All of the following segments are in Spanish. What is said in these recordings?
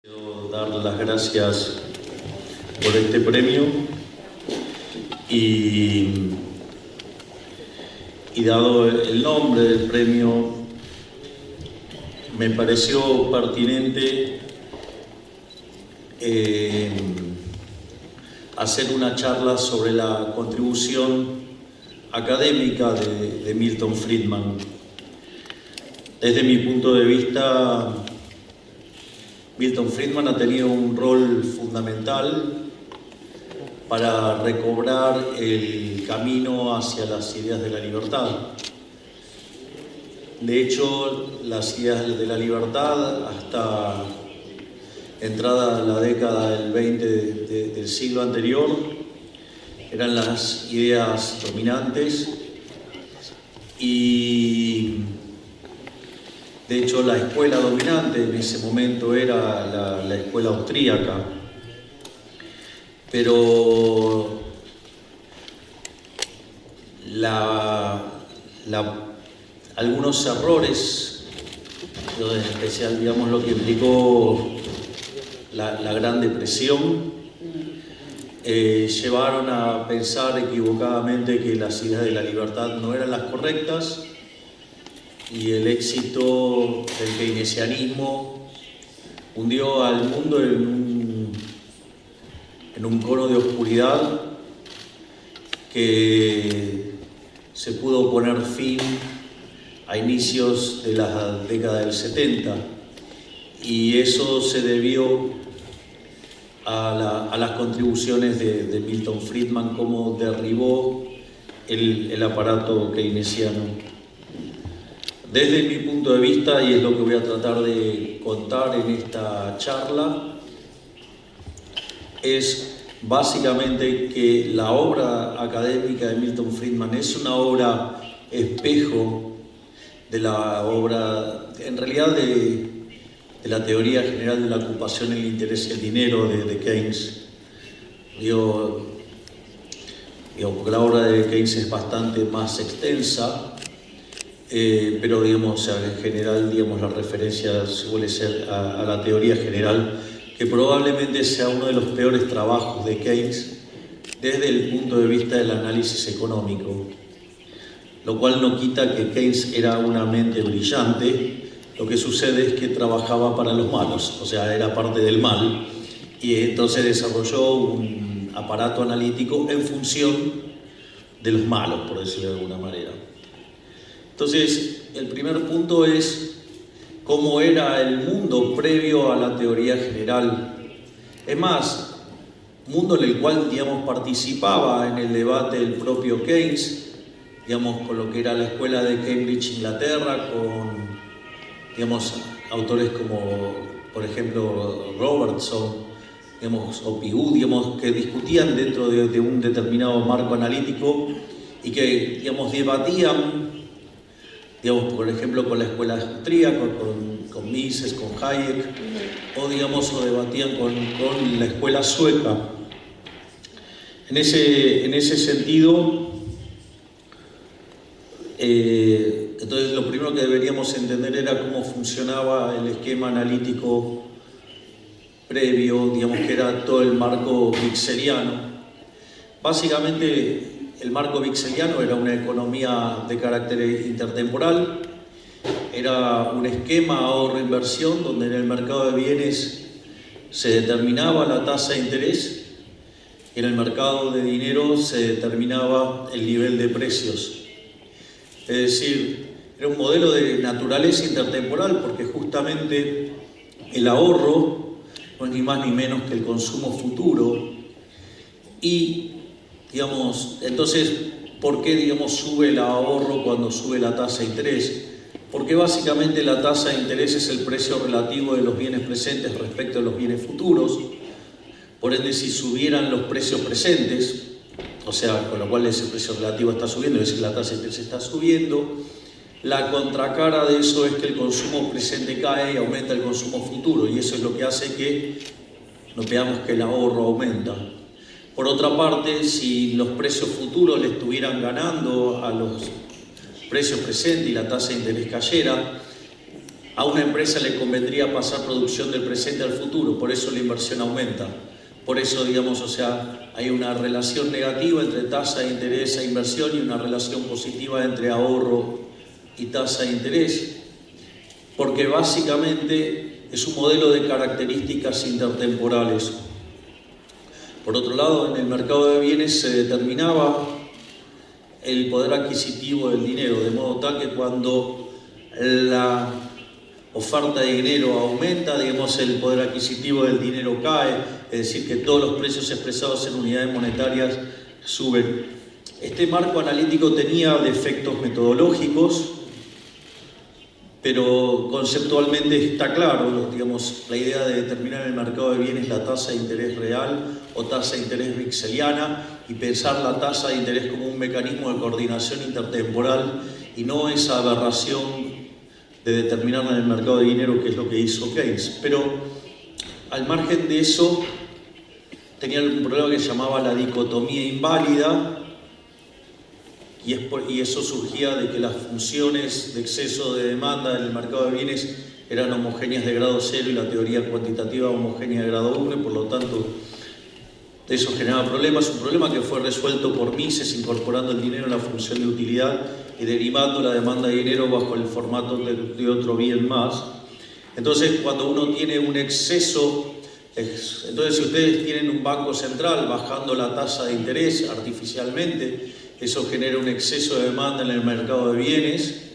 Quiero dar las gracias por este premio y dado el nombre del premio, me pareció pertinente hacer una charla sobre la contribución académica de Milton Friedman. Desde mi punto de vista, Milton Friedman ha tenido un rol fundamental para recobrar el camino hacia las ideas de la libertad. De hecho, las ideas de la libertad, hasta entrada la década del 20 del siglo anterior, eran las ideas dominantes y de hecho la escuela dominante en ese momento era la escuela austríaca, pero algunos errores, en especial digamos lo que implicó la Gran Depresión, llevaron a pensar equivocadamente que las ideas de la libertad no eran las correctas, y el éxito del keynesianismo hundió al mundo en un cono de oscuridad que se pudo poner fin a inicios de la década del 70, y eso se debió a las contribuciones de Milton Friedman, cómo derribó el aparato keynesiano. Desde mi punto de vista, y es lo que voy a tratar de contar en esta charla, es básicamente que la obra académica de Milton Friedman es una obra espejo de la obra, en realidad de la teoría general de la ocupación, el interés y el dinero de Keynes. Porque la obra de Keynes es bastante más extensa, pero digamos, en general, digamos, la referencia suele ser a la teoría general, que probablemente sea uno de los peores trabajos de Keynes desde el punto de vista del análisis económico, lo cual no quita que Keynes era una mente brillante. Lo que sucede es que trabajaba para los malos, o sea, era parte del mal, y entonces desarrolló un aparato analítico en función de los malos, por decirlo de alguna manera. Entonces, el primer punto es cómo era el mundo previo a la teoría general. Es más, mundo en el cual, digamos, participaba en el debate el propio Keynes, digamos, con lo que era la escuela de Cambridge, Inglaterra, con, digamos, autores como, por ejemplo, Robertson, digamos, o Pigou, digamos, que discutían dentro de un determinado marco analítico y que, digamos, debatían, digamos, por ejemplo, con la escuela austríaca, con Mises, con Hayek, o digamos, o debatían con la escuela sueca. En ese sentido, entonces lo primero que deberíamos entender era cómo funcionaba el esquema analítico previo, digamos, que era todo el marco wickseliano. Básicamente, el marco wickseliano era una economía de carácter intertemporal, era un esquema ahorro-inversión donde en el mercado de bienes se determinaba la tasa de interés y en el mercado de dinero se determinaba el nivel de precios. Es decir, era un modelo de naturaleza intertemporal porque justamente el ahorro no es ni más ni menos que el consumo futuro y, digamos, entonces, ¿por qué, digamos, sube el ahorro cuando sube la tasa de interés? Porque básicamente la tasa de interés es el precio relativo de los bienes presentes respecto a los bienes futuros. Por ende, si subieran los precios presentes, o sea, con lo cual ese precio relativo está subiendo, es decir, la tasa de interés está subiendo, la contracara de eso es que el consumo presente cae y aumenta el consumo futuro, y eso es lo que hace que nos veamos que el ahorro aumenta. Por otra parte, si los precios futuros le estuvieran ganando a los precios presentes y la tasa de interés cayera, A una empresa le convendría pasar producción del presente al futuro, por eso la inversión aumenta. Por eso, digamos, o sea, hay una relación negativa entre tasa de interés e inversión y una relación positiva entre ahorro y tasa de interés, porque básicamente es un modelo de características intertemporales. Por otro lado, en el mercado de bienes se determinaba el poder adquisitivo del dinero, de modo tal que cuando la oferta de dinero aumenta, digamos, el poder adquisitivo del dinero cae, es decir, que todos los precios expresados en unidades monetarias suben. Este marco analítico tenía defectos metodológicos, pero conceptualmente está claro, digamos, la idea de determinar en el mercado de bienes la tasa de interés real o tasa de interés vixeliana y pensar la tasa de interés como un mecanismo de coordinación intertemporal y no esa aberración de determinarla en el mercado de dinero, que es lo que hizo Keynes. Pero al margen de eso, tenía un problema que se llamaba la dicotomía inválida, y eso surgía de que las funciones de exceso de demanda en el mercado de bienes eran homogéneas de grado 0 y la teoría cuantitativa homogénea de grado 1, y por lo tanto eso generaba problemas. Un problema que fue resuelto por Mises incorporando el dinero en la función de utilidad y derivando la demanda de dinero bajo el formato de otro bien más. Entonces, cuando uno tiene un exceso, entonces si ustedes tienen un banco central bajando la tasa de interés artificialmente, eso genera un exceso de demanda en el mercado de bienes.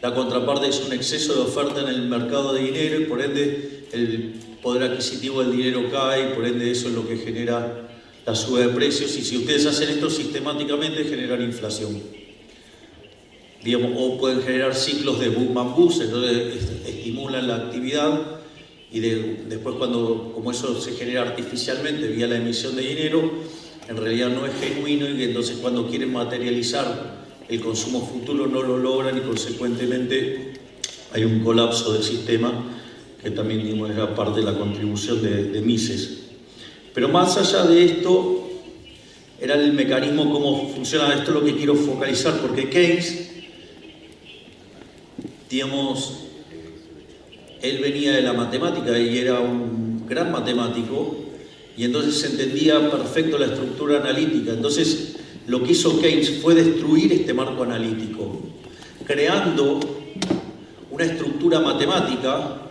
La contraparte es un exceso de oferta en el mercado de dinero y por ende el poder adquisitivo del dinero cae y por ende eso es lo que genera la suba de precios. Y si ustedes hacen esto sistemáticamente, generan inflación. Digamos, o pueden generar ciclos de boom and bust, entonces estimulan la actividad y después como eso se genera artificialmente vía la emisión de dinero, en realidad no es genuino y entonces cuando quieren materializar el consumo futuro no lo logran y consecuentemente hay un colapso del sistema que también digamos, era parte de la contribución de Mises. Pero más allá de esto, era el mecanismo, cómo funciona esto, lo que quiero focalizar, porque Keynes, digamos, él venía de la matemática y era un gran matemático, y entonces se entendía perfecto la estructura analítica. Entonces, lo que hizo Keynes fue destruir este marco analítico, creando una estructura matemática,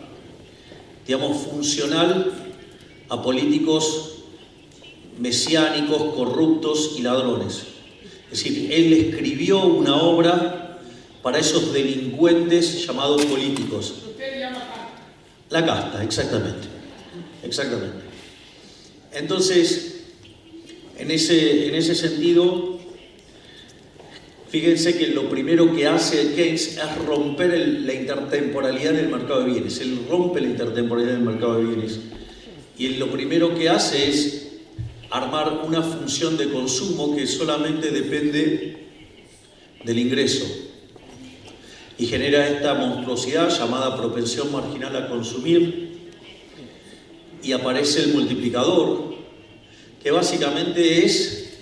digamos, funcional a políticos mesiánicos, corruptos y ladrones. Es decir, él escribió una obra para esos delincuentes llamados políticos. Usted llama casta. La casta, exactamente. Exactamente. Entonces, en ese sentido, fíjense que lo primero que hace Keynes es romper la intertemporalidad en el mercado de bienes. Él rompe la intertemporalidad en el mercado de bienes. Y lo primero que hace es armar una función de consumo que solamente depende del ingreso. Y genera esta monstruosidad llamada propensión marginal a consumir. Y aparece el multiplicador, que básicamente es,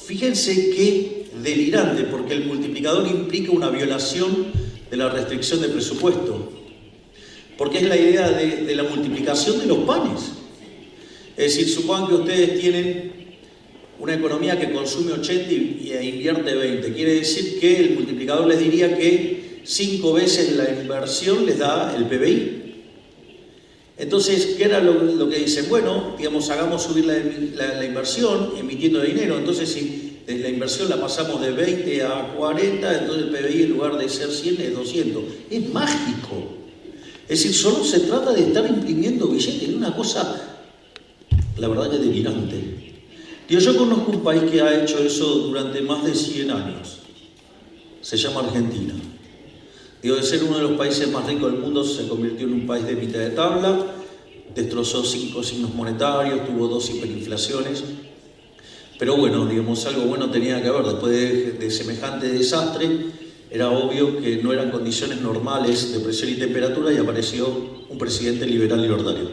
fíjense qué delirante, porque el multiplicador implica una violación de la restricción de presupuesto, porque es la idea de la multiplicación de los panes. Es decir, supongan que ustedes tienen una economía que consume 80 e invierte 20, quiere decir que el multiplicador les diría que 5 veces la inversión les da el PBI. Entonces, ¿qué era lo que dicen? Bueno, digamos, hagamos subir la inversión emitiendo dinero. Entonces, si la inversión la pasamos de 20 a 40, entonces el PBI en lugar de ser 100 es 200. Es mágico. Es decir, solo se trata de estar imprimiendo billetes. Es una cosa, la verdad, que delirante. Yo conozco un país que ha hecho eso durante más de 100 años. Se llama Argentina. De ser uno de los países más ricos del mundo, se convirtió en un país de mitad de tabla, destrozó 5 signos monetarios, tuvo 2 hiperinflaciones. Pero bueno, digamos, algo bueno tenía que haber. Después de semejante desastre, era obvio que no eran condiciones normales de presión y temperatura y apareció un presidente liberal libertario.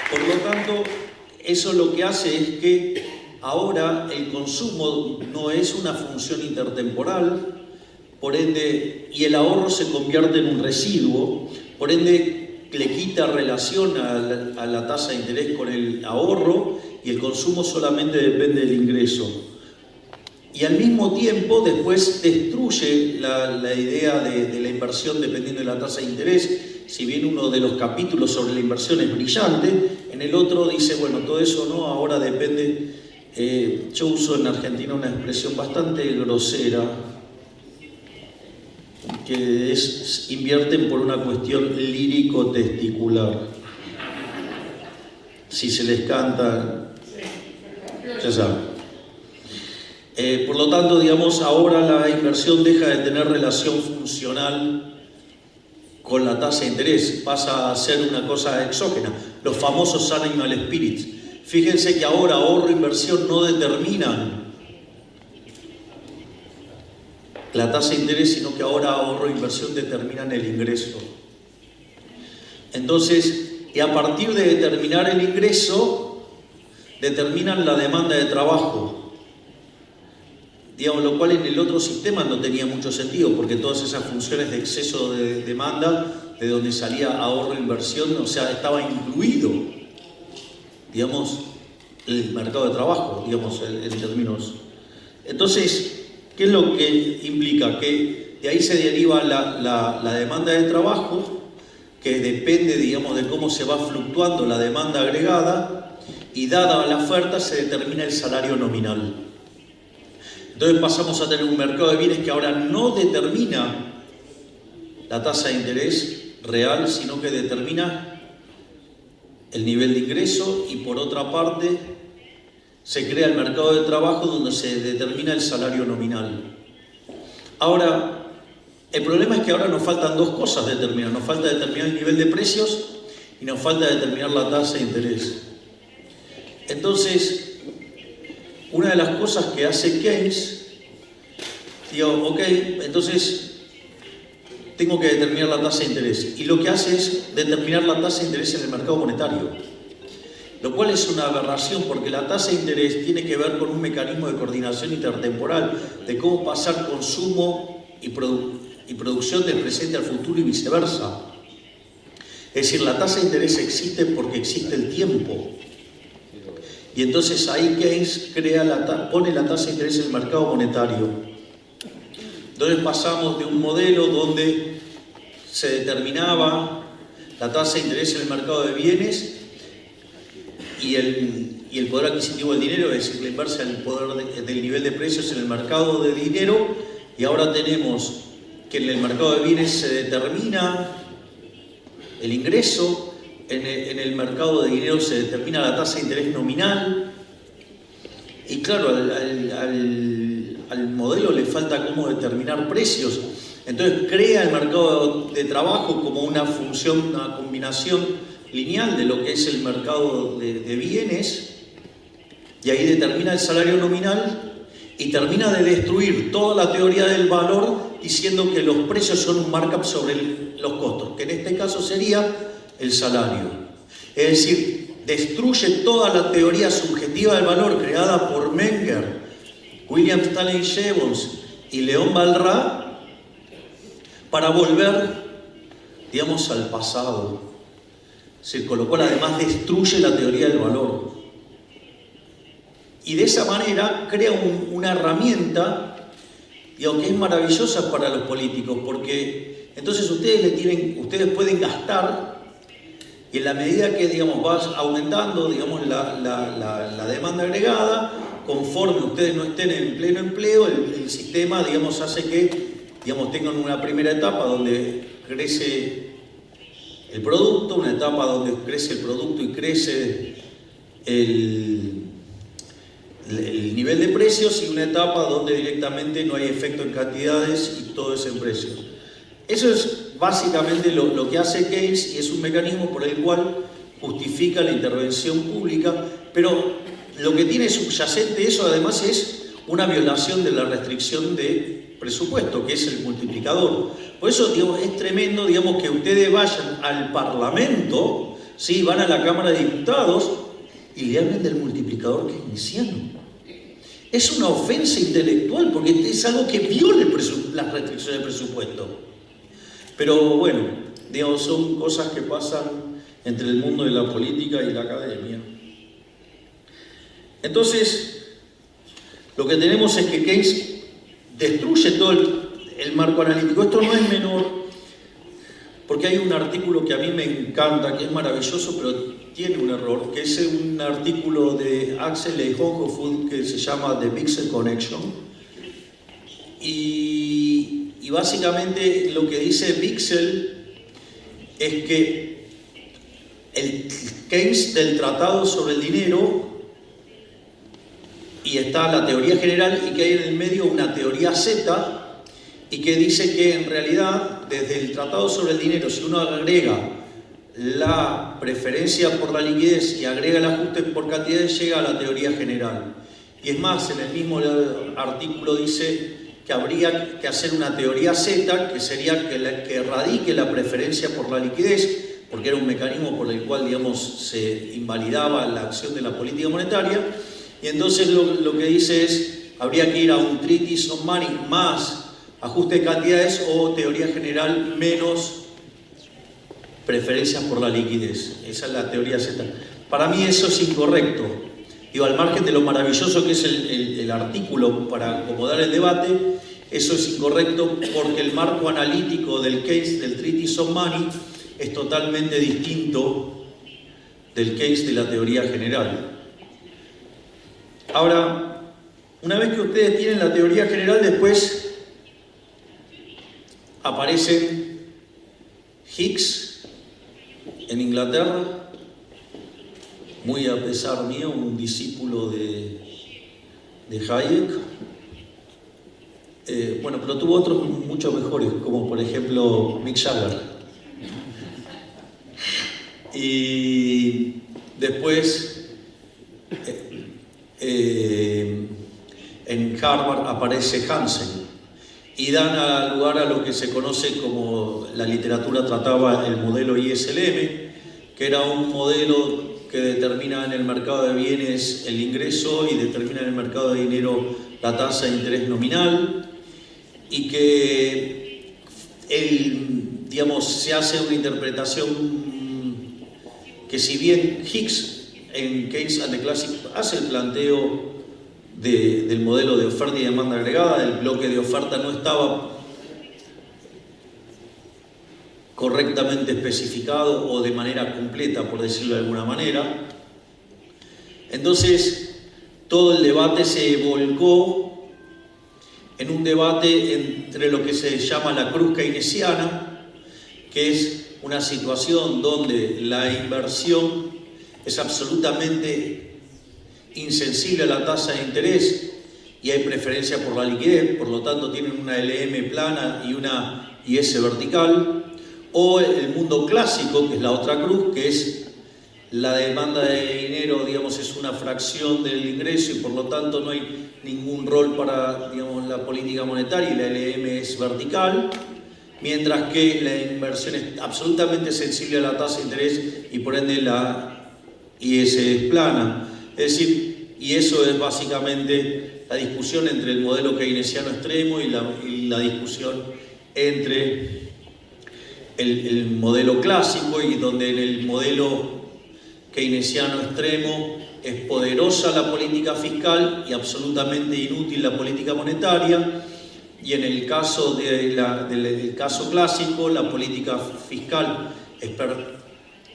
Por lo tanto, eso lo que hace es que ahora el consumo no es una función intertemporal, por ende, y el ahorro se convierte en un residuo, por ende le quita relación a la tasa de interés con el ahorro y el consumo solamente depende del ingreso. Y al mismo tiempo después destruye la idea de la inversión dependiendo de la tasa de interés. Si bien uno de los capítulos sobre la inversión es brillante, en el otro dice, bueno, todo eso no, ahora depende. Yo uso en Argentina una expresión bastante grosera, que es invierten por una cuestión lírico-testicular. Si se les canta, ya saben. Por lo tanto, digamos, ahora la inversión deja de tener relación funcional con la tasa de interés, pasa a ser una cosa exógena, los famosos animal spirits. Fíjense que ahora ahorro e inversión no determinan la tasa de interés, sino que ahora ahorro e inversión determinan el ingreso. Entonces, y a partir de determinar el ingreso, determinan la demanda de trabajo. Digamos, lo cual en el otro sistema no tenía mucho sentido, porque todas esas funciones de exceso de demanda, de donde salía ahorro e inversión, o sea, estaba incluido, digamos, el mercado de trabajo, digamos, en términos. Entonces, ¿qué es lo que implica? Que de ahí se deriva la demanda de trabajo, que depende, digamos, de cómo se va fluctuando la demanda agregada, y dada la oferta se determina el salario nominal. Entonces pasamos a tener un mercado de bienes que ahora no determina la tasa de interés real, sino que determina el nivel de ingreso, y por otra parte se crea el mercado de trabajo donde se determina el salario nominal. Ahora, el problema es que ahora nos faltan dos cosas determinar. Nos falta determinar el nivel de precios y nos falta determinar la tasa de interés. Entonces, una de las cosas que hace Keynes, digo, ok, entonces tengo que determinar la tasa de interés. Y lo que hace es determinar la tasa de interés en el mercado monetario. Lo cual es una aberración, porque la tasa de interés tiene que ver con un mecanismo de coordinación intertemporal, de cómo pasar consumo y producción del presente al futuro y viceversa. Es decir, la tasa de interés existe porque existe el tiempo. Y entonces ahí Keynes pone la tasa de interés en el mercado monetario. Entonces pasamos de un modelo donde se determinaba la tasa de interés en el mercado de bienes y el poder adquisitivo del dinero, es decir, la inversa del poder del nivel de precios en el mercado de dinero, y ahora tenemos que en el mercado de bienes se determina el ingreso, en el mercado de dinero se determina la tasa de interés nominal, y claro, al modelo le falta cómo determinar precios. Entonces crea el mercado de trabajo como una función, una combinación lineal de lo que es el mercado de bienes, y ahí determina el salario nominal y termina de destruir toda la teoría del valor diciendo que los precios son un markup sobre los costos, que en este caso sería el salario. Es decir, destruye toda la teoría subjetiva del valor creada por Menger, William Stanley Jevons y León Balrá para volver, digamos, al pasado. Es decir, con lo cual además destruye la teoría del valor. Y de esa manera crea una herramienta, digamos, que es maravillosa para los políticos, porque entonces ustedes pueden gastar, y en la medida que, digamos, va aumentando, digamos, la demanda agregada, conforme ustedes no estén en pleno empleo, el sistema, digamos, hace que, digamos, tengan una primera etapa donde crece el producto, una etapa donde crece el producto y crece el nivel de precios, y una etapa donde directamente no hay efecto en cantidades y todo es en precios. Eso es básicamente lo que hace Keynes, y es un mecanismo por el cual justifica la intervención pública, pero lo que tiene subyacente eso además es una violación de la restricción de presupuesto, que es el multiplicador. Por eso, digamos, es tremendo, digamos, que ustedes vayan al Parlamento, ¿sí? Van a la Cámara de Diputados y le hablen del multiplicador keynesiano. Es una ofensa intelectual porque es algo que viola las restricciones del presupuesto. Pero bueno, digamos, son cosas que pasan entre el mundo de la política y la academia. Entonces, lo que tenemos es que Keynes destruye todo el marco analítico. Esto no es menor, porque hay un artículo que a mí me encanta, que es maravilloso, pero tiene un error, que es un artículo de Axel Eichhoff que se llama The Pixel Connection. Y básicamente lo que dice Pixel es que el Keynes del Tratado sobre el Dinero, y está la teoría general, y que hay en el medio una teoría Z, y que dice que en realidad desde el Tratado sobre el Dinero, si uno agrega la preferencia por la liquidez y agrega el ajuste por cantidades, llega a la teoría general. Y es más, en el mismo artículo dice que habría que hacer una teoría Z, que sería que erradique la preferencia por la liquidez, porque era un mecanismo por el cual, digamos, se invalidaba la acción de la política monetaria. Y entonces lo que dice es, habría que ir a un treatise on money más ajuste de cantidades o teoría general menos preferencias por la liquidez. Esa es la teoría Z. Para mí eso es incorrecto. Digo, al margen de lo maravilloso que es el artículo para acomodar el debate, eso es incorrecto porque el marco analítico del case del Treatise on Money es totalmente distinto del case de la teoría general. Ahora, una vez que ustedes tienen la teoría general, después aparecen Hicks en Inglaterra, muy a pesar mío, un discípulo de Hayek. Bueno, pero tuvo otros mucho mejores, como por ejemplo Mick Jagger. Y después en Harvard aparece Hansen y dan lugar a lo que se conoce como la literatura trataba el modelo ISLM, que era un modelo que determina en el mercado de bienes el ingreso y determina en el mercado de dinero la tasa de interés nominal, y que digamos, se hace una interpretación que, si bien Hicks en Keynes and the Classic hace el planteo del modelo de oferta y demanda agregada, el bloque de oferta no estaba correctamente especificado o de manera completa, por decirlo de alguna manera. Entonces, todo el debate se volcó en un debate entre lo que se llama la cruz keynesiana, que es una situación donde la inversión es absolutamente insensible a la tasa de interés y hay preferencia por la liquidez, por lo tanto tienen una LM plana y una IS vertical, o el mundo clásico, que es la otra cruz, que es la demanda de dinero, digamos, es una fracción del ingreso y por lo tanto no hay ningún rol para, digamos, la política monetaria y la LM es vertical, mientras que la inversión es absolutamente sensible a la tasa de interés y por ende la IS es plana. Es decir, y eso es básicamente la discusión entre el modelo keynesiano extremo y la discusión entre el modelo clásico, y donde en el modelo keynesiano extremo es poderosa la política fiscal y absolutamente inútil la política monetaria, y en el caso del caso clásico la política fiscal es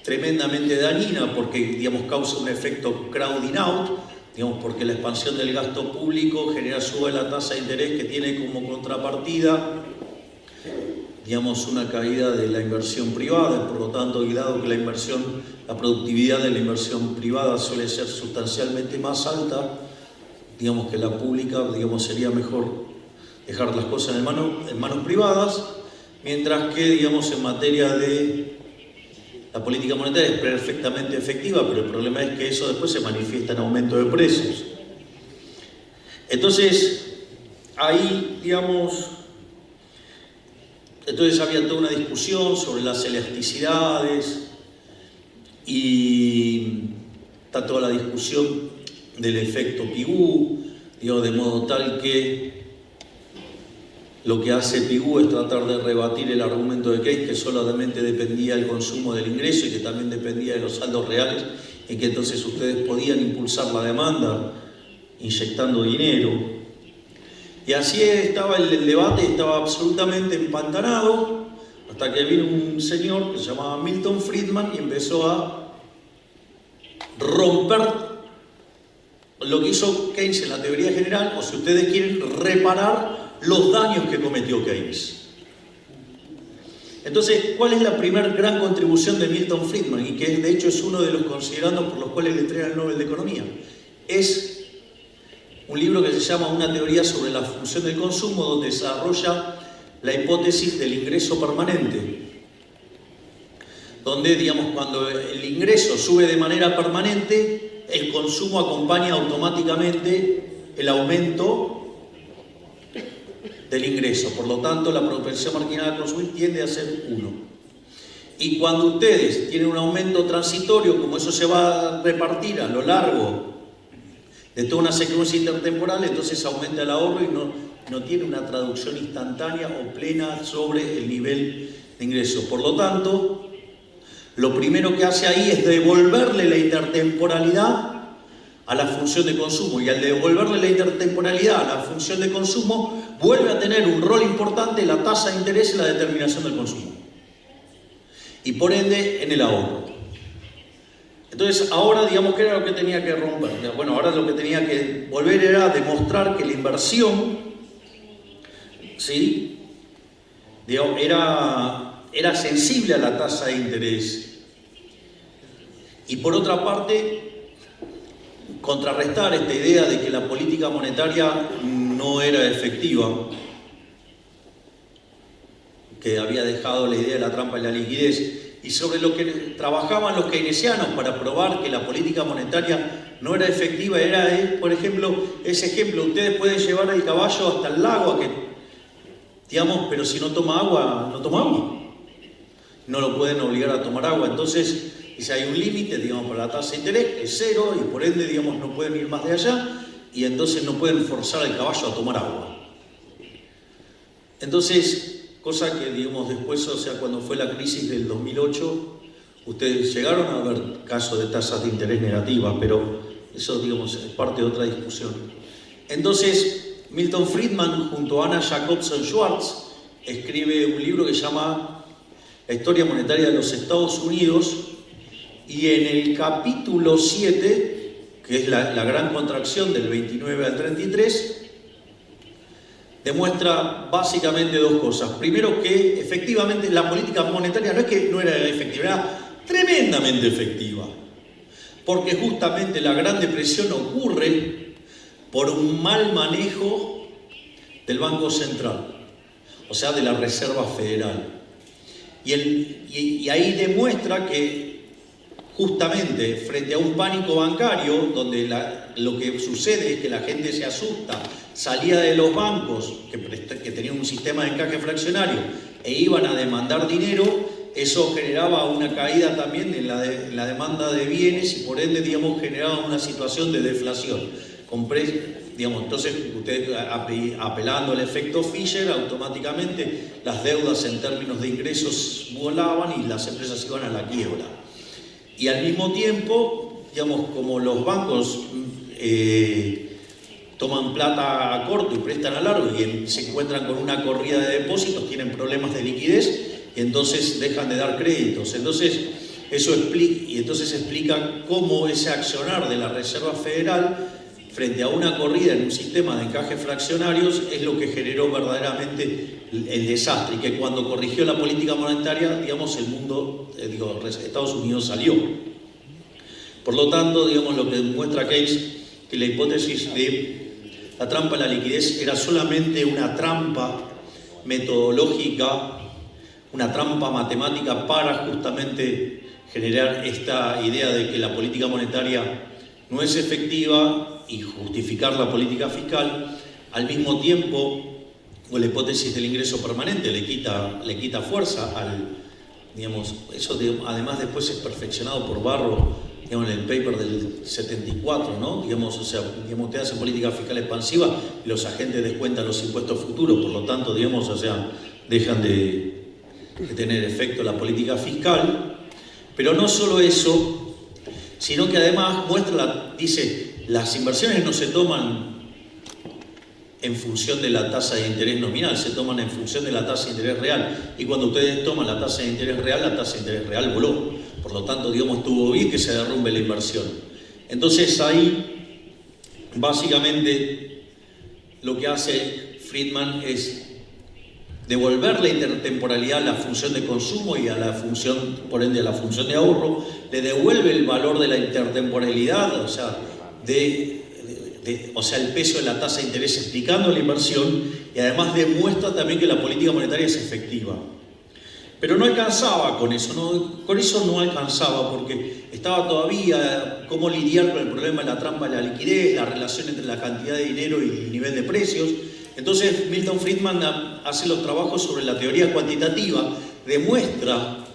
tremendamente dañina porque, digamos, causa un efecto crowding out, digamos, porque la expansión del gasto público sube la tasa de interés, que tiene como contrapartida, digamos, una caída de la inversión privada. Por lo tanto, y dado que la productividad de la inversión privada suele ser sustancialmente más alta, digamos, que la pública, digamos, sería mejor dejar las cosas en manos privadas, mientras que, digamos, en materia de la política monetaria es perfectamente efectiva, pero el problema es que eso después se manifiesta en aumento de precios. Entonces, ahí, digamos, entonces había toda una discusión sobre las elasticidades y está toda la discusión del efecto Pigou, digamos, de modo tal que lo que hace Pigou es tratar de rebatir el argumento de Keynes, que solamente dependía del consumo del ingreso y que también dependía de los saldos reales, y que entonces ustedes podían impulsar la demanda inyectando dinero. Y así estaba el debate, estaba absolutamente empantanado, hasta que vino un señor que se llamaba Milton Friedman y empezó a romper lo que hizo Keynes en la teoría general, o si ustedes quieren, reparar los daños que cometió Keynes. Entonces, ¿cuál es la primera gran contribución de Milton Friedman? Y que de hecho es uno de los considerados por los cuales le entregan el Nobel de Economía. Es un libro que se llama Una teoría sobre la función del consumo, donde desarrolla la hipótesis del ingreso permanente. Donde, digamos, cuando el ingreso sube de manera permanente, el consumo acompaña automáticamente el aumento del ingreso. Por lo tanto, la propensión marginal a consumir tiende a ser 1. Y cuando ustedes tienen un aumento transitorio, como eso se va a repartir a lo largo de toda una secuencia intertemporal, entonces aumenta el ahorro y no tiene una traducción instantánea o plena sobre el nivel de ingreso. Por lo tanto, lo primero que hace ahí es devolverle la intertemporalidad a la función de consumo, y al devolverle la intertemporalidad a la función de consumo, vuelve a tener un rol importante la tasa de interés en la determinación del consumo y por ende en el ahorro. Entonces ahora, digamos, ¿qué era lo que tenía que romper? Bueno, ahora lo que tenía que volver era demostrar que la inversión, ¿sí?, digamos, era sensible a la tasa de interés, y por otra parte contrarrestar esta idea de que la política monetaria no era efectiva, que había dejado la idea de la trampa y la liquidez, y sobre lo que trabajaban los keynesianos para probar que la política monetaria no era efectiva, era, por ejemplo, ese ejemplo: ustedes pueden llevar el caballo hasta el lago, digamos, pero si no toma agua, no toma agua. No lo pueden obligar a tomar agua. Entonces, si hay un límite, digamos, para la tasa de interés, es 0, y por ende, digamos, no pueden ir más de allá, y entonces no pueden forzar al caballo a tomar agua. Entonces, cosa que, digamos, después, o sea, cuando fue la crisis del 2008, ustedes llegaron a ver casos de tasas de interés negativas, pero eso, digamos, es parte de otra discusión. Entonces, Milton Friedman, junto a Anna Jacobson Schwartz, escribe un libro que se llama La historia monetaria de los Estados Unidos, y en el capítulo 7, que es la gran contracción del 29 al 33, demuestra básicamente dos cosas. Primero, que efectivamente la política monetaria no es que no era efectiva, era tremendamente efectiva, porque justamente la Gran Depresión ocurre por un mal manejo del Banco Central, o sea, de la Reserva Federal. Y ahí demuestra que justamente frente a un pánico bancario, donde lo que sucede es que la gente se asusta, salía de los bancos que tenían un sistema de encaje fraccionario e iban a demandar dinero, eso generaba una caída también en la demanda de bienes y por ende, digamos, generaba una situación de deflación. Digamos, entonces, ustedes apelando al efecto Fisher, automáticamente las deudas en términos de ingresos volaban y las empresas iban a la quiebra. Y al mismo tiempo, digamos, como los bancos toman plata a corto y prestan a largo y se encuentran con una corrida de depósitos, tienen problemas de liquidez y entonces dejan de dar créditos. Entonces, eso explica cómo ese accionar de la Reserva Federal frente a una corrida en un sistema de encaje fraccionarios es lo que generó verdaderamente el desastre, y que cuando corrigió la política monetaria, digamos, el mundo, Estados Unidos salió. Por lo tanto, digamos, lo que demuestra Keynes, que la hipótesis de la trampa de la liquidez era solamente una trampa metodológica, una trampa matemática para justamente generar esta idea de que la política monetaria no es efectiva y justificar la política fiscal. Al mismo tiempo, la hipótesis del ingreso permanente le quita fuerza al, digamos, eso además después es perfeccionado por Barro digamos, en el paper del 74, ¿no? Digamos, o sea, digamos, usted hace política fiscal expansiva y los agentes descuentan los impuestos futuros, por lo tanto, digamos, o sea, dejan de tener efecto la política fiscal. Pero no solo eso, sino que además dice, las inversiones no se toman en función de la tasa de interés nominal, se toman en función de la tasa de interés real. Y cuando ustedes toman la tasa de interés real, la tasa de interés real voló. Por lo tanto, digamos, estuvo bien que se derrumbe la inversión. Entonces ahí, básicamente, lo que hace Friedman es devolver la intertemporalidad a la función de consumo y a la función, por ende, a la función de ahorro, le devuelve el valor de la intertemporalidad, o sea, el peso de la tasa de interés explicando la inversión, y además demuestra también que la política monetaria es efectiva. Pero no alcanzaba con eso, con eso no alcanzaba, porque estaba todavía cómo lidiar con el problema de la trampa de la liquidez, la relación entre la cantidad de dinero y el nivel de precios. Entonces Milton Friedman hace los trabajos sobre la teoría cuantitativa, demuestra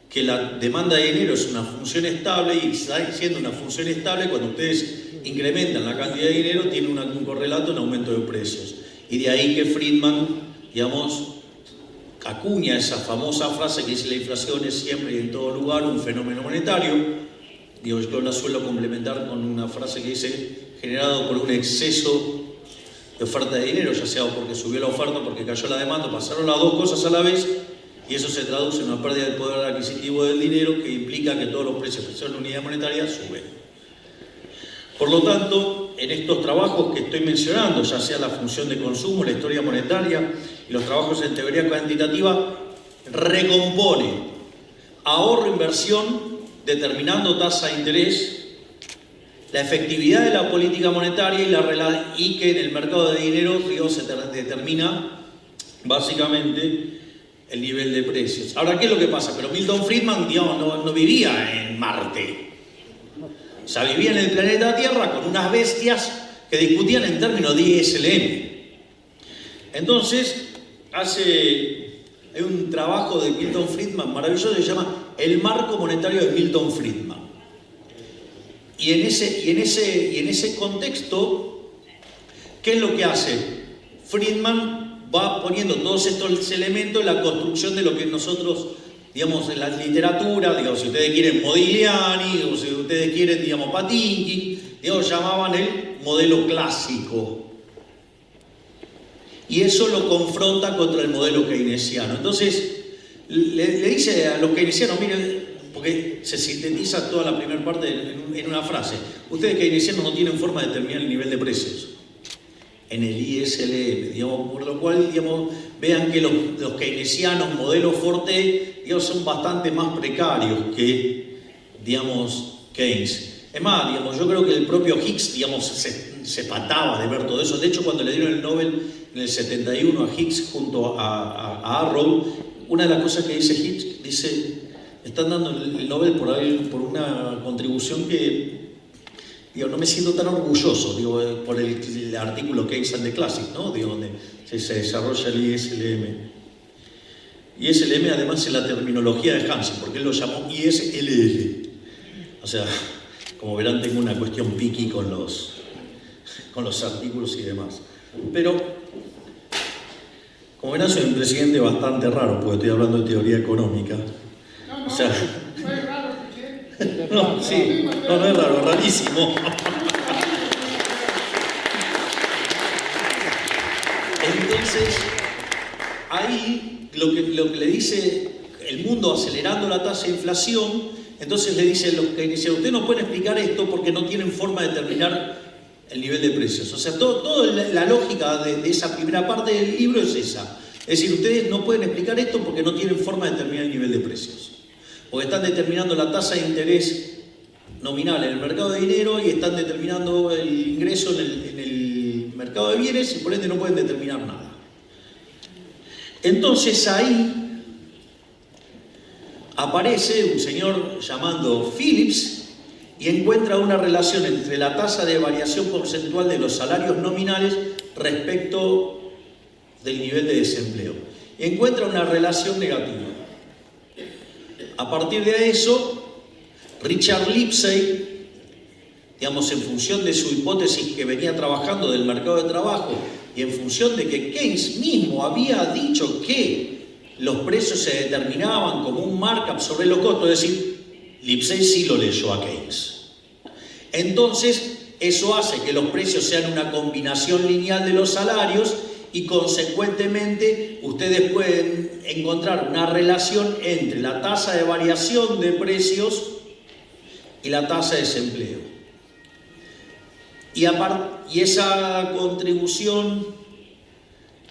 que la demanda de dinero es una función estable, y está siendo una función estable cuando ustedes incrementan la cantidad de dinero, tiene un correlato en aumento de precios. Y de ahí que Friedman, digamos, acuña esa famosa frase que dice: la inflación es siempre y en todo lugar un fenómeno monetario. Digo, yo la suelo complementar con una frase que dice: generado por un exceso de oferta de dinero, ya sea porque subió la oferta o porque cayó la demanda, pasaron las dos cosas a la vez, y eso se traduce en una pérdida del poder adquisitivo del dinero, que implica que todos los precios que son unidad monetaria suben. Por lo tanto, en estos trabajos que estoy mencionando, ya sea la función de consumo, la historia monetaria y los trabajos en teoría cuantitativa, recompone ahorro-inversión determinando tasa de interés, la efectividad de la política monetaria y que en el mercado de dinero, digamos, se determina básicamente el nivel de precios. Ahora, ¿qué es lo que pasa? Pero Milton Friedman, digamos, no vivía en Marte. O sea, vivía en el planeta Tierra con unas bestias que discutían en términos de ISLM. Entonces, hay un trabajo de Milton Friedman maravilloso que se llama El marco monetario de Milton Friedman. Y en ese contexto, ¿qué es lo que hace? Friedman va poniendo todos estos elementos en la construcción de lo que nosotros, digamos, en la literatura, digamos, si ustedes quieren Modigliani, o si ustedes quieren, digamos, Patinkin, digamos, llamaban el modelo clásico. Y eso lo confronta contra el modelo keynesiano. Entonces, le dice a los keynesianos: miren, porque se sintetiza toda la primera parte en una frase: ustedes keynesianos no tienen forma de determinar el nivel de precios en el ISLM, digamos, por lo cual, digamos, vean que los keynesianos modelo Forte, digamos, son bastante más precarios que, digamos, Keynes. Es más, digamos, yo creo que el propio Hicks, digamos, se pataba de ver todo eso. De hecho, cuando le dieron el Nobel en el 71 a Hicks junto a Arrow, una de las cosas que dice Hicks, dice: están dando el Nobel por una contribución que, digo, no me siento tan orgulloso, digo, por el artículo Keynes and the Classics, ¿no? Digo, donde se desarrolla el ISLM. ISLM además es la terminología de Hansen, porque él lo llamó ISLL. O sea, como verán, tengo una cuestión piqui con los artículos y demás. Pero, como verán, soy un presidente bastante raro, porque estoy hablando de teoría económica. O sea, no es raro, ¿sí? No, sí, no es raro, es rarísimo. Entonces, ahí lo que le dice el mundo acelerando la tasa de inflación, entonces le dicen los keynesianos: ustedes no pueden explicar esto porque no tienen forma de determinar el nivel de precios. O sea, toda la lógica de esa primera parte del libro es esa. Es decir, ustedes no pueden explicar esto porque no tienen forma de determinar el nivel de precios. Porque están determinando la tasa de interés nominal en el mercado de dinero y están determinando el ingreso en el mercado de bienes, y por ende no pueden determinar nada. Entonces ahí aparece un señor llamado Phillips y encuentra una relación entre la tasa de variación porcentual de los salarios nominales respecto del nivel de desempleo. Y encuentra una relación negativa. A partir de eso, Richard Lipsey, digamos, en función de su hipótesis que venía trabajando del mercado de trabajo y en función de que Keynes mismo había dicho que los precios se determinaban como un markup sobre los costos, es decir, Lipsey sí lo leyó a Keynes. Entonces, eso hace que los precios sean una combinación lineal de los salarios y consecuentemente ustedes pueden encontrar una relación entre la tasa de variación de precios y la tasa de desempleo. Y esa contribución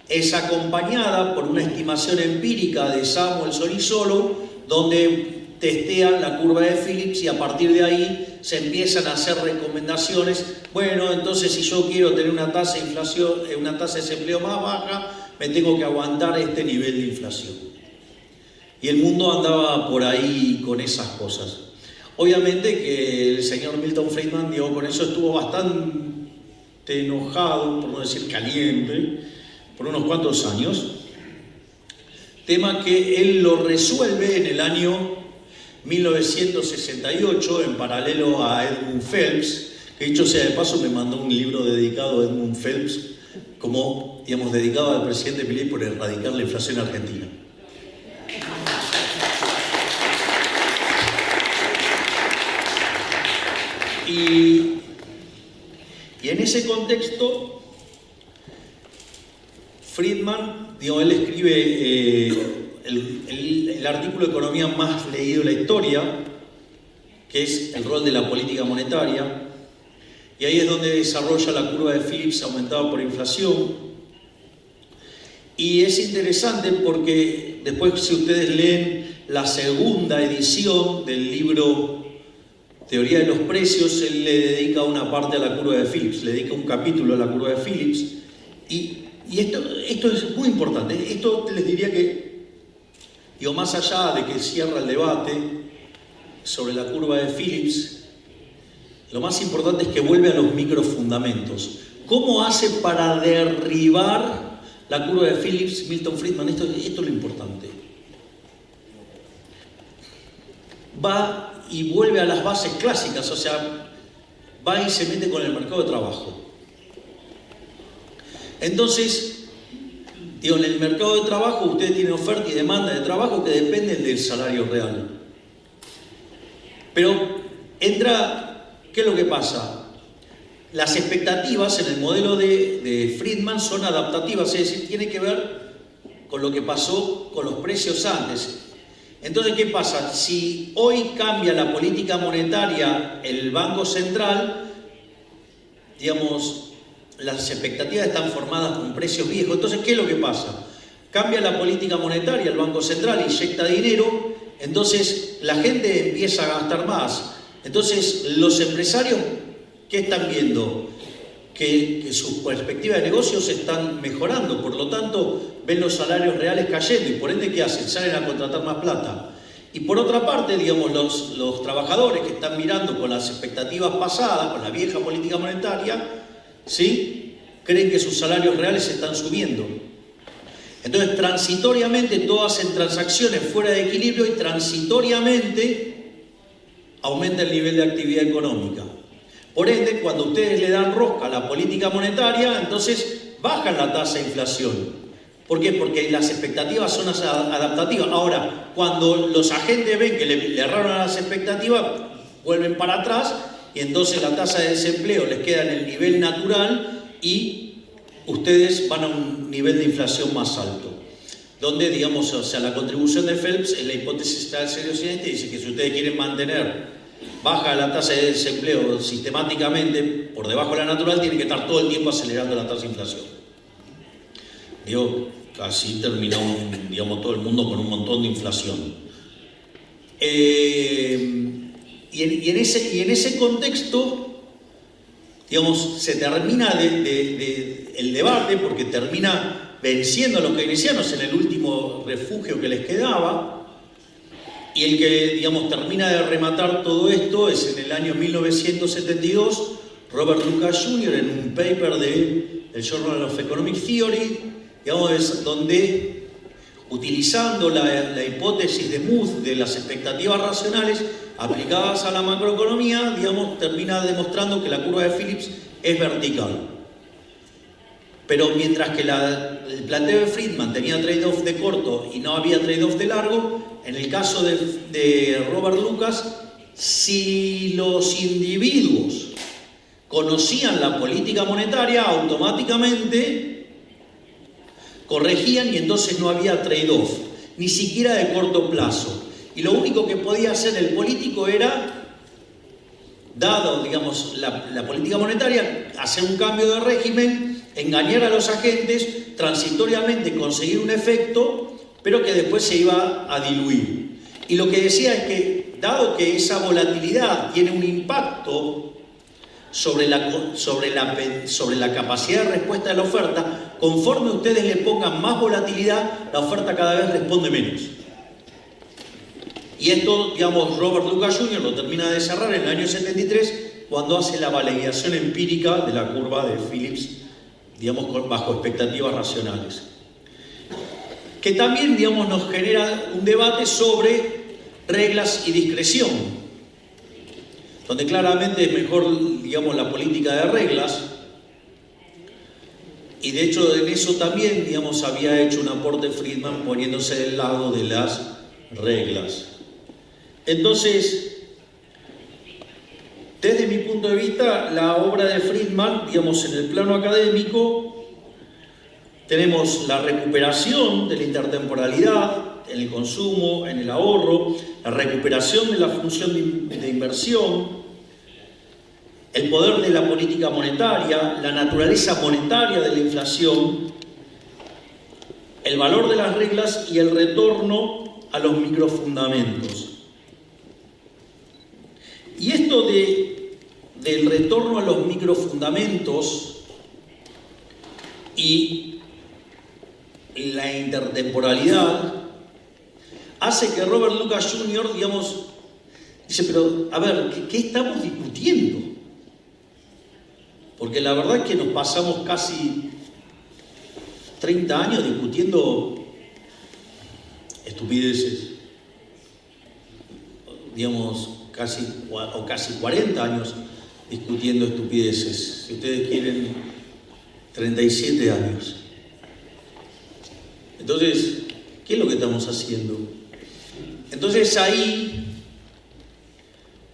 es acompañada por una estimación empírica de Samuelson y Solow, donde testean la curva de Phillips y a partir de ahí se empiezan a hacer recomendaciones. Bueno, entonces si yo quiero tener una tasa de inflación, una tasa de desempleo más baja, me tengo que aguantar este nivel de inflación. Y el mundo andaba por ahí con esas cosas. Obviamente que el señor Milton Friedman, digo, con eso estuvo bastante enojado, por no decir caliente, por unos cuantos años. Tema que él lo resuelve en el año 1968, en paralelo a Edmund Phelps, que dicho sea de paso me mandó un libro dedicado a Edmund Phelps, como, digamos, dedicado al presidente Milei por erradicar la inflación argentina. Y en ese contexto, Friedman, digo, él escribe el artículo de economía más leído de la historia, que es el rol de la política monetaria, y ahí es donde desarrolla la curva de Phillips aumentada por inflación. Y es interesante porque después, si ustedes leen la segunda edición del libro Teoría de los Precios, él le dedica una parte a la curva de Phillips, le dedica un capítulo a la curva de Phillips, y esto es muy importante. Esto les diría que, digo, más allá de que cierra el debate sobre la curva de Phillips, lo más importante es que vuelve a los microfundamentos. ¿Cómo hace para derribar la curva de Phillips Milton Friedman? Esto es lo importante. Va y vuelve a las bases clásicas, o sea, va y se mete con el mercado de trabajo. Entonces, digo, en el mercado de trabajo ustedes tienen oferta y demanda de trabajo que dependen del salario real. Pero entra, ¿qué es lo que pasa? Las expectativas en el modelo de Friedman son adaptativas, es decir, tiene que ver con lo que pasó con los precios antes. Entonces, ¿qué pasa? Si hoy cambia la política monetaria, el Banco Central, digamos, las expectativas están formadas con precios viejos. Entonces, ¿qué es lo que pasa? Cambia la política monetaria, el Banco Central inyecta dinero, entonces la gente empieza a gastar más. Entonces, los empresarios, ¿qué están viendo? Que sus perspectivas de negocios están mejorando, por lo tanto ven los salarios reales cayendo y por ende ¿qué hacen? Salen a contratar más plata. Y por otra parte, digamos, los trabajadores que están mirando con las expectativas pasadas, con la vieja política monetaria, ¿sí?, creen que sus salarios reales están subiendo. Entonces, transitoriamente todos hacen transacciones fuera de equilibrio y transitoriamente aumenta el nivel de actividad económica. Por ende, cuando ustedes le dan rosca a la política monetaria, entonces bajan la tasa de inflación. ¿Por qué? Porque las expectativas son adaptativas. Ahora, cuando los agentes ven que le erraron a las expectativas, vuelven para atrás y entonces la tasa de desempleo les queda en el nivel natural y ustedes van a un nivel de inflación más alto. Donde, digamos, o sea, la contribución de Phelps en la hipótesis del serio occidente dice que si ustedes quieren mantener baja la tasa de desempleo sistemáticamente por debajo de la natural, tiene que estar todo el tiempo acelerando la tasa de inflación. Digo, casi terminó, digamos, todo el mundo con un montón de inflación. Y en ese contexto, digamos, se termina el debate porque termina venciendo a los keynesianos en el último refugio que les quedaba. Y el que, digamos, termina de rematar todo esto es en el año 1972, Robert Lucas Jr. en un paper del Journal of Economic Theory, digamos, donde, utilizando la hipótesis de Muth de las expectativas racionales, aplicadas a la macroeconomía, digamos, termina demostrando que la curva de Phillips es vertical. Pero mientras que el planteo de Friedman tenía trade-off de corto y no había trade-off de largo, en el caso de Robert Lucas, si los individuos conocían la política monetaria, automáticamente corregían y entonces no había trade-off, ni siquiera de corto plazo. Y lo único que podía hacer el político era, dado, digamos, la política monetaria, hacer un cambio de régimen, engañar a los agentes, transitoriamente conseguir un efecto, pero que después se iba a diluir. Y lo que decía es que, dado que esa volatilidad tiene un impacto sobre la capacidad de respuesta de la oferta, conforme ustedes le pongan más volatilidad, la oferta cada vez responde menos. Y esto, digamos, Robert Lucas Jr. lo termina de cerrar en el año 73, cuando hace la validación empírica de la curva de Phillips, digamos, bajo expectativas racionales. Que también, digamos, nos genera un debate sobre reglas y discreción, donde claramente es mejor, digamos, la política de reglas, y de hecho en eso también, digamos, había hecho un aporte Friedman poniéndose del lado de las reglas. Entonces, desde mi punto de vista, la obra de Friedman, digamos, en el plano académico, tenemos la recuperación de la intertemporalidad en el consumo, en el ahorro, la recuperación de la función de inversión, el poder de la política monetaria, la naturaleza monetaria de la inflación, el valor de las reglas y el retorno a los microfundamentos. Y esto del retorno a los microfundamentos y la intertemporalidad hace que Robert Lucas Jr., digamos, dice, pero a ver, ¿qué estamos discutiendo? Porque la verdad es que nos pasamos casi 30 años discutiendo estupideces, digamos, casi 40 años discutiendo estupideces, si ustedes quieren, 37 años. Entonces, ¿qué es lo que estamos haciendo? Entonces ahí,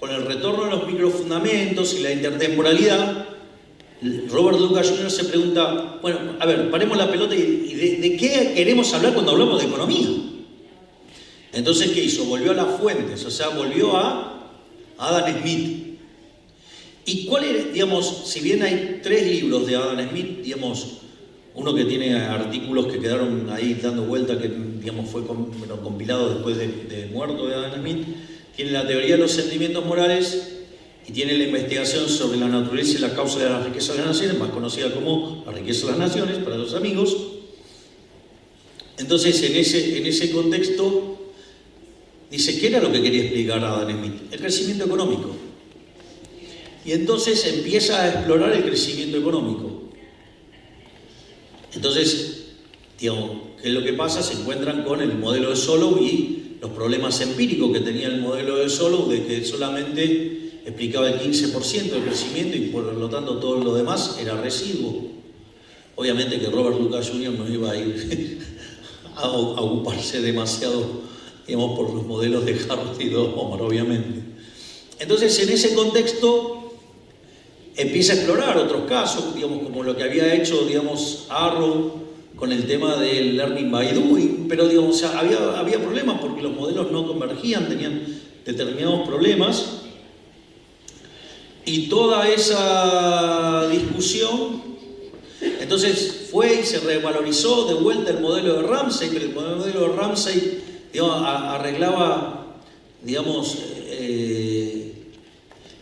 con el retorno a los microfundamentos y la intertemporalidad, Robert Lucas Jr. se pregunta, bueno, a ver, paremos la pelota y ¿de qué queremos hablar cuando hablamos de economía? Entonces, ¿qué hizo? Volvió a las fuentes, o sea, volvió a Adam Smith. ¿Y cuál era, digamos, si bien hay 3 libros de Adam Smith, digamos, uno que tiene artículos que quedaron ahí dando vuelta, que, digamos, fue compilado después de muerto de Adam Smith, tiene la teoría de los sentimientos morales y tiene la investigación sobre la naturaleza y la causa de la riqueza de las naciones, más conocida como la riqueza de las naciones, para los amigos. Entonces, en ese contexto, dice, ¿qué era lo que quería explicar Adam Smith? El crecimiento económico. Y entonces empieza a explorar el crecimiento económico. Entonces, digamos, ¿qué es lo que pasa? Se encuentran con el modelo de Solow y los problemas empíricos que tenía el modelo de Solow, de que solamente explicaba el 15% del crecimiento y por lo tanto todo lo demás era residuo. Obviamente que Robert Lucas Jr. no iba a ir a ocuparse demasiado, digamos, por los modelos de Harvard y de Homer, obviamente. Entonces, en ese contexto, empieza a explorar otros casos, digamos, como lo que había hecho, digamos, Arrow con el tema del learning by doing, pero, digamos, o sea, había problemas porque los modelos no convergían, tenían determinados problemas, y toda esa discusión, entonces fue y se revalorizó de vuelta el modelo de Ramsey, pero el modelo de Ramsey, digamos, arreglaba, digamos,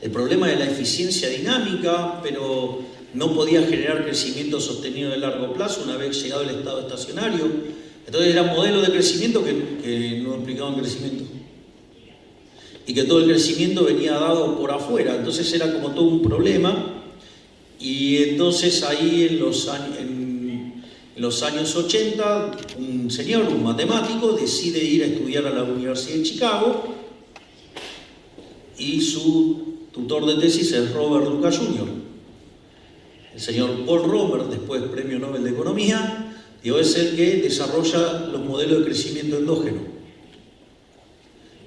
el problema de la eficiencia dinámica, pero no podía generar crecimiento sostenido de largo plazo una vez llegado el estado estacionario. Entonces era un modelo de crecimiento que no implicaban crecimiento. Y que todo el crecimiento venía dado por afuera. Entonces era como todo un problema. Y entonces ahí en los años 80, un señor, un matemático, decide ir a estudiar a la Universidad de Chicago. y su tutor de tesis es Robert Luca Jr. El señor Paul Romer, después Premio Nobel de Economía, es el que desarrolla los modelos de crecimiento endógeno.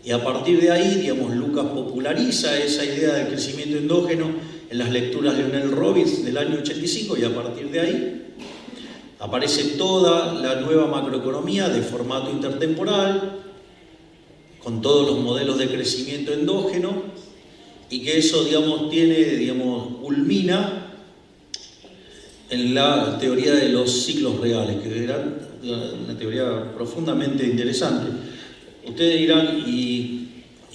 Y a partir de ahí, Lucas populariza esa idea del crecimiento endógeno en las lecturas de Leonel Robbins del año 85, y a partir de ahí aparece toda la nueva macroeconomía de formato intertemporal, con todos los modelos de crecimiento endógeno, y que eso, culmina en la teoría de los ciclos reales, que era una teoría profundamente interesante. Ustedes dirán, ¿y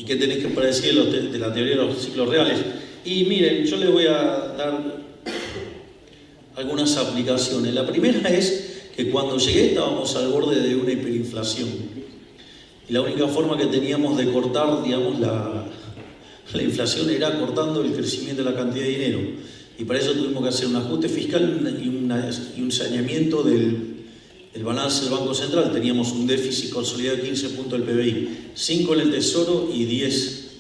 qué tenés que decir de la teoría de los ciclos reales? Y miren, yo les voy a dar algunas aplicaciones. La primera es que cuando llegué estábamos al borde de una hiperinflación. Y la única forma que teníamos de cortar, la inflación era cortando el crecimiento de la cantidad de dinero. Y para eso tuvimos que hacer un ajuste fiscal y un saneamiento del balance del Banco Central. Teníamos un déficit consolidado de 15 puntos del PBI, 5 en el Tesoro y 10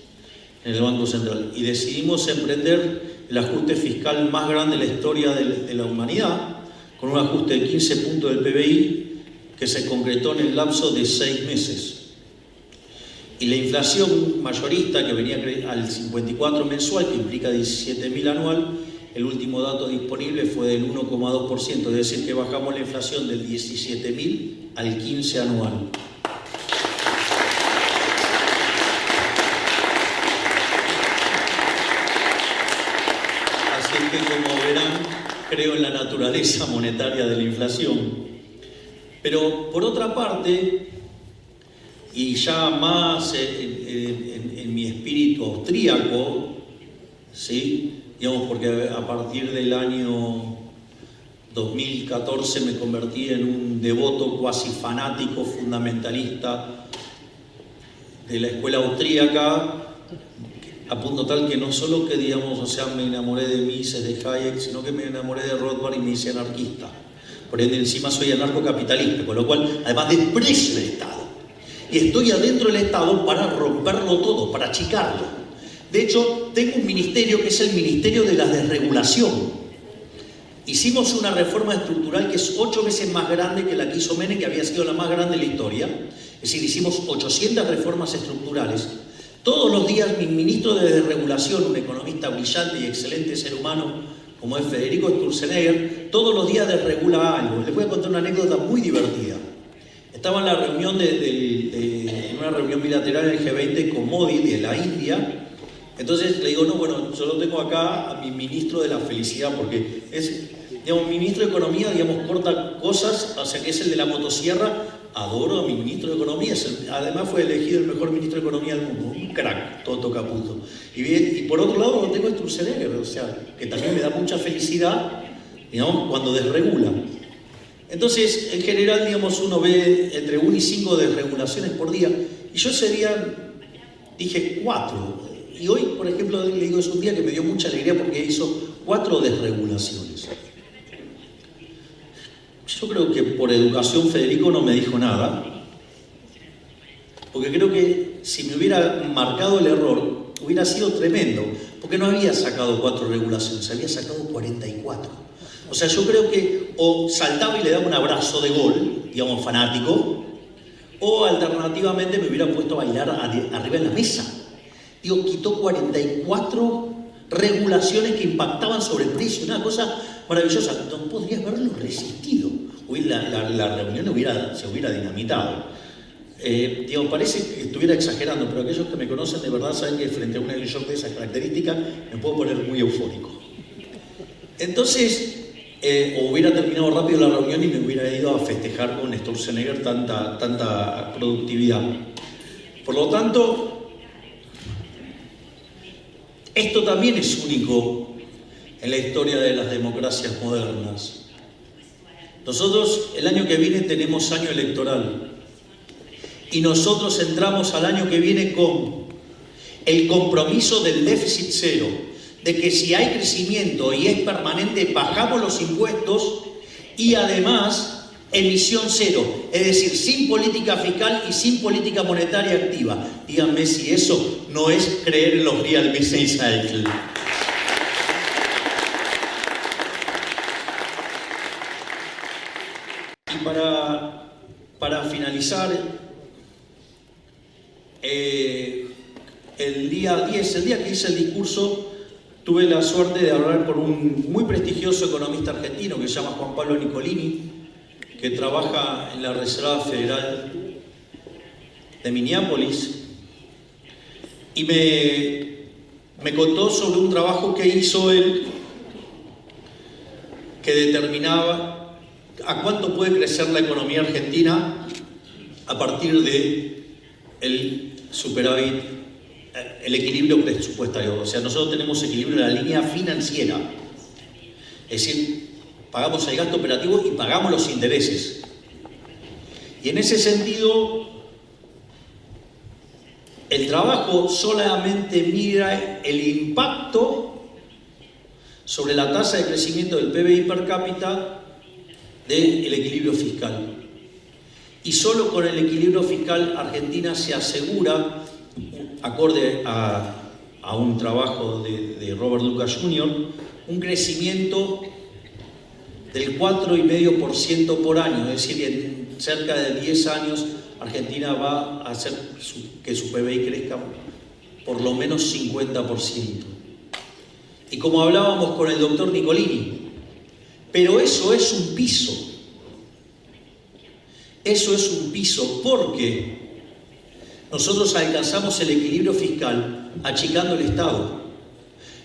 en el Banco Central. Y decidimos emprender el ajuste fiscal más grande de la historia de la humanidad, con un ajuste de 15 puntos del PBI que se concretó en el lapso de 6 meses. Y la inflación mayorista, que venía al 54 mensual, que implica 17.000 anual, el último dato disponible fue del 1,2%, es decir, que bajamos la inflación del 17.000 al 15 anual. Así que, como verán, creo en la naturaleza monetaria de la inflación. Pero, por otra parte, y ya más en mi espíritu austríaco, ¿sí? Porque a partir del año 2014 me convertí en un devoto cuasi fanático fundamentalista de la escuela austríaca, a punto tal que no solo que, me enamoré de Mises, de Hayek, sino que me enamoré de Rothbard y me hice anarquista. Por ende, encima soy anarcocapitalista, con lo cual, además, desprecio el Estado. Y estoy adentro del Estado para romperlo todo, para achicarlo. De hecho, tengo un ministerio que es el Ministerio de la Desregulación. Hicimos una reforma estructural que es 8 veces más grande que la que hizo Menem, que había sido la más grande de la historia. Es decir, hicimos 800 reformas estructurales. Todos los días mi ministro de Desregulación, un economista brillante y excelente ser humano, como es Federico Sturzenegger, todos los días desregula algo. Les voy a contar una anécdota muy divertida. Estaba en la reunión en una reunión bilateral en el G20 con Modi de la India. Entonces le digo, yo lo tengo acá a mi ministro de la felicidad, porque es, ministro de Economía, corta cosas, o sea que es el de la motosierra. Adoro a mi ministro de Economía, además fue elegido el mejor ministro de Economía del mundo, un crack, Toto Caputo. Y por otro lado lo tengo a Sturzenegger, o sea, que también me da mucha felicidad, cuando desregula. Entonces, en general, uno ve entre 1 y 5 desregulaciones por día, y yo ese día dije 4. Y hoy, por ejemplo, le digo, es un día que me dio mucha alegría porque hizo 4 desregulaciones. Yo creo que por educación Federico no me dijo nada, porque creo que si me hubiera marcado el error, hubiera sido tremendo, porque no había sacado 4 regulaciones, había sacado 44. O sea, yo creo que o saltaba y le daba un abrazo de gol, fanático, o alternativamente me hubiera puesto a bailar arriba en la mesa. Quitó 44 regulaciones que impactaban sobre el precio, una cosa maravillosa. No podría haberlo resistido. Hoy la reunión se hubiera dinamitado. Parece que estuviera exagerando, pero aquellos que me conocen de verdad saben que frente a una shock de esas características me puedo poner muy eufórico. Entonces, o hubiera terminado rápido la reunión y me hubiera ido a festejar con Sturzenegger tanta productividad. Por lo tanto, esto también es único en la historia de las democracias modernas. Nosotros el año que viene tenemos año electoral y nosotros entramos al año que viene con el compromiso del déficit cero, de que si hay crecimiento y es permanente bajamos los impuestos y además emisión cero, es decir, sin política fiscal y sin política monetaria activa. Díganme si eso no es creer en los real business cycle. Y para finalizar, el día 10, el día que hice el discurso, tuve la suerte de hablar con un muy prestigioso economista argentino que se llama Juan Pablo Nicolini, que trabaja en la Reserva Federal de Minneapolis, y me contó sobre un trabajo que hizo él que determinaba a cuánto puede crecer la economía argentina a partir de el superávit, el equilibrio presupuestario. O sea, nosotros tenemos equilibrio en la línea financiera, es decir, pagamos el gasto operativo y pagamos los intereses. Y en ese sentido, el trabajo solamente mira el impacto sobre la tasa de crecimiento del PBI per cápita del equilibrio fiscal. Y solo con el equilibrio fiscal Argentina se asegura, acorde a un trabajo de Robert Lucas Jr., un crecimiento del 4,5% por año, es decir, en cerca de 10 años Argentina va a hacer que su PBI crezca por lo menos 50%. Y como hablábamos con el doctor Nicolini, pero eso es un piso. Eso es un piso porque nosotros alcanzamos el equilibrio fiscal achicando el Estado.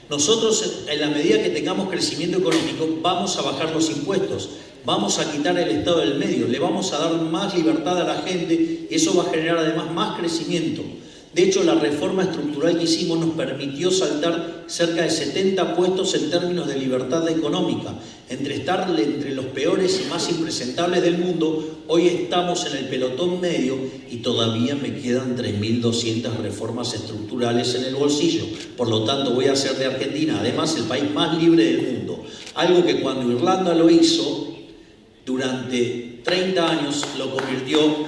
Nosotros, en la medida que tengamos crecimiento económico, vamos a bajar los impuestos, vamos a quitar el Estado del medio, le vamos a dar más libertad a la gente y eso va a generar además más crecimiento. De hecho, la reforma estructural que hicimos nos permitió saltar cerca de 70 puestos en términos de libertad económica. Entre estar entre los peores y más impresentables del mundo, hoy estamos en el pelotón medio y todavía me quedan 3.200 reformas estructurales en el bolsillo. Por lo tanto, voy a hacer de Argentina, además, el país más libre del mundo. Algo que cuando Irlanda lo hizo, durante 30 años lo convirtió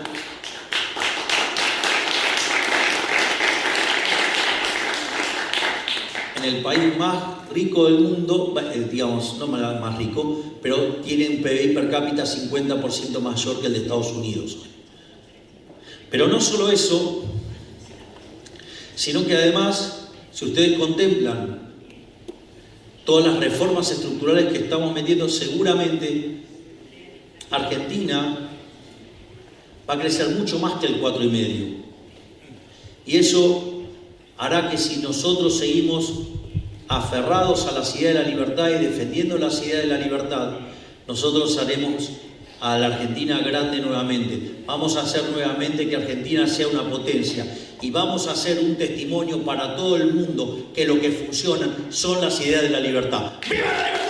en el país más rico del mundo, digamos, no más rico, pero tiene un PBI per cápita 50% mayor que el de Estados Unidos. Pero no solo eso, sino que además, si ustedes contemplan todas las reformas estructurales que estamos metiendo, seguramente Argentina va a crecer mucho más que el 4,5%. Y eso hará que si nosotros seguimos aferrados a las ideas de la libertad y defendiendo las ideas de la libertad, nosotros haremos a la Argentina grande nuevamente. Vamos a hacer nuevamente que Argentina sea una potencia y vamos a hacer un testimonio para todo el mundo que lo que funciona son las ideas de la libertad. ¡Viva la libertad!